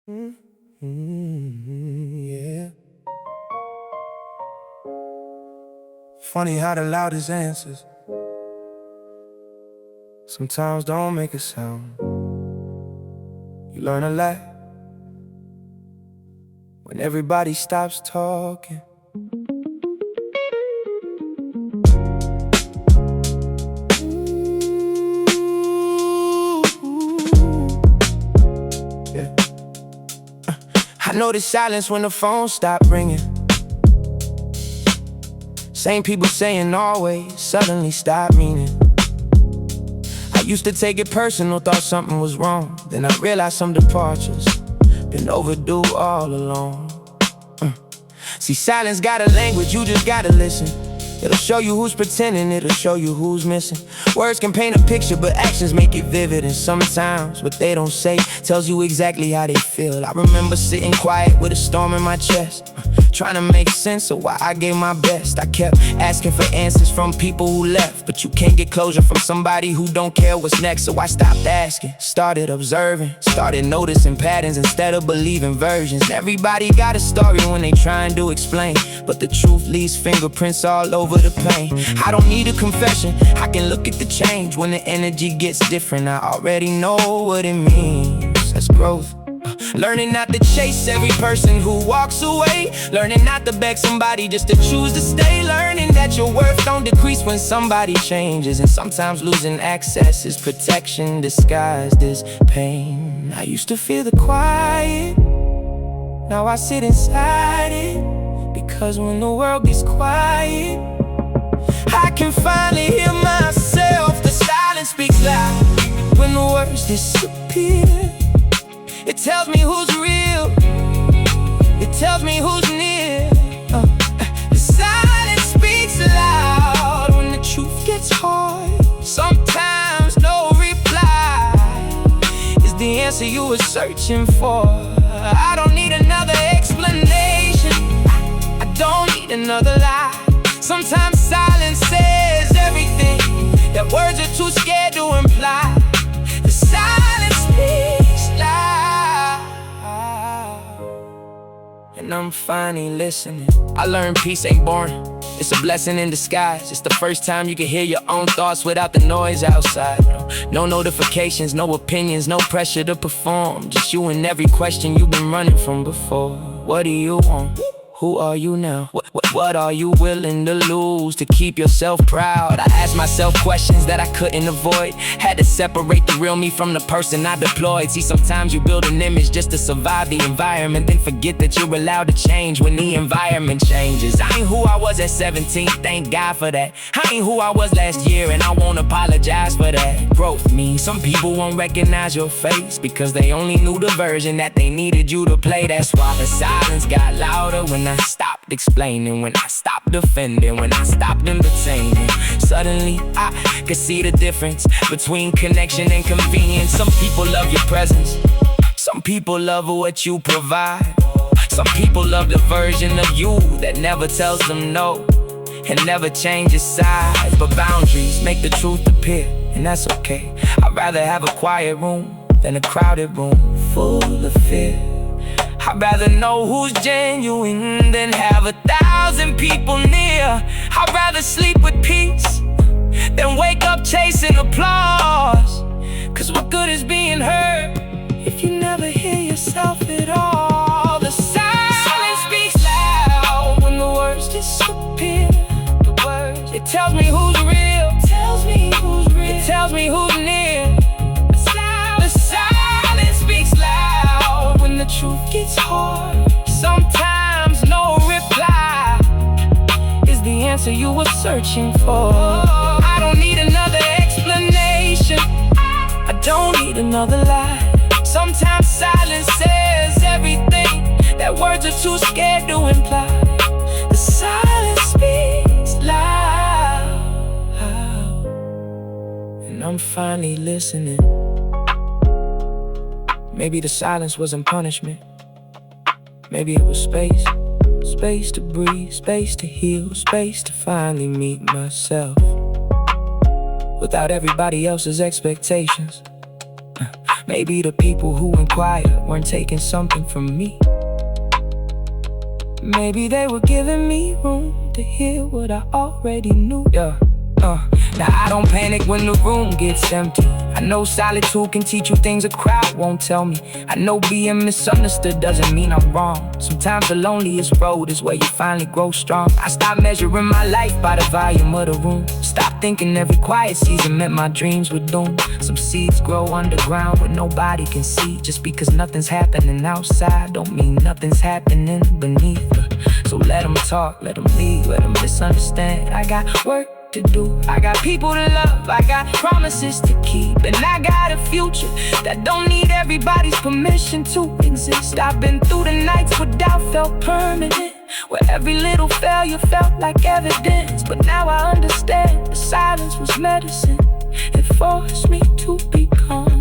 Yeah. Funny how the loudest answers sometimes don't make a sound. You learn a lot when everybody stops talking. Yeah. I notice silence when the phone stopped ringing. Same people saying always, suddenly stop meaning. I used to take it personal, thought something was wrong. Then I realized some departures been overdue all along. See, silence got a language, you just gotta listen. It'll show you who's pretending, it'll show you who's missing. Words can paint a picture, but actions make it vivid. And sometimes what they don't say tells you exactly how they feel. I remember sitting quiet with a storm in my chest, trying to make sense of why I gave my best. I kept asking for answers from people who left, but you can't get closure from somebody who don't care what's next. So I stopped asking, started observing, started noticing patterns instead of believing versions. Everybody got a story when they trying to explain, but the truth leaves fingerprints all over the pain. I don't need a confession, I can look at the change. When the energy gets different, I already know what it means. That's growth. Learning not to chase every person who walks away. Learning not to beg somebody just to choose to stay. Learning that your worth don't decrease when somebody changes. And sometimes losing access is protection disguised as pain. I used to fear the quiet, now I sit inside it. Because when the world gets quiet, I can finally hear myself. The silence speaks loud when the words disappear. It tells me who's real, it tells me who's near. The silence speaks loud when the truth gets hard. Sometimes no reply is the answer you were searching for. I don't need another explanation, I don't need another lie. Sometimes silence says everything that words are too scared to imply. The silence speaks loud, and I'm finally listening. I learned peace ain't boring, it's a blessing in disguise. It's the first time you can hear your own thoughts without the noise outside. No notifications, no opinions, no pressure to perform. Just you and every question you've been running from before. What do you want? Who are you now? What are you willing to lose to keep yourself proud? I asked myself questions that I couldn't avoid. Had to separate the real me from the person I deployed. See, sometimes you build an image just to survive the environment, then forget that you're allowed to change when the environment changes. I ain't who I was at 17, thank God for that. I ain't who I was last year, and I won't apologize for that. Growth means some people won't recognize your face because they only knew the version that they needed you to play. That's why the silence got louder when I stopped explaining, when I stopped defending, when I stopped entertaining. Suddenly I could see the difference between connection and convenience. Some people love your presence, some people love what you provide. Some people love the version of you that never tells them no and never changes sides. But boundaries make the truth appear, and that's okay. I'd rather have a quiet room than a crowded room full of fear. I'd rather know who's genuine than have 1,000 people near. I'd rather sleep with peace than wake up chasing applause. Cause what good is being heard if you never hear yourself at all? The silence speaks loud when the words disappear. The words, it tells me who's real, it tells me who's real, it tells me who's near. The silence speaks loud when the truth gets hard. Sometimes no reply is the answer you were searching for. I don't need another explanation, I don't need another lie. Sometimes silence says everything that words are too scared to imply. The silence speaks loud, and I'm finally listening. Maybe the silence wasn't punishment, maybe it was space. Space to breathe, space to heal, space to finally meet myself without everybody else's expectations. Maybe the people who inquired weren't taking something from me. Maybe they were giving me room to hear what I already knew. Now I don't panic when the room gets empty. I know solitude can teach you things a crowd won't tell me. I know being misunderstood doesn't mean I'm wrong. Sometimes the loneliest road is where you finally grow strong. I stopped measuring my life by the volume of the room. Stopped thinking every quiet season meant my dreams were doomed. Some seeds grow underground where nobody can see. Just because nothing's happening outside don't mean nothing's happening beneath. So let them talk, let them lead, let them misunderstand. I got work to do, I got people to love, I got promises to keep, and I got a future that don't need everybody's permission to exist. I've been through the nights where doubt felt permanent, where every little failure felt like evidence. But now I understand the silence was medicine. It forced me to be calm.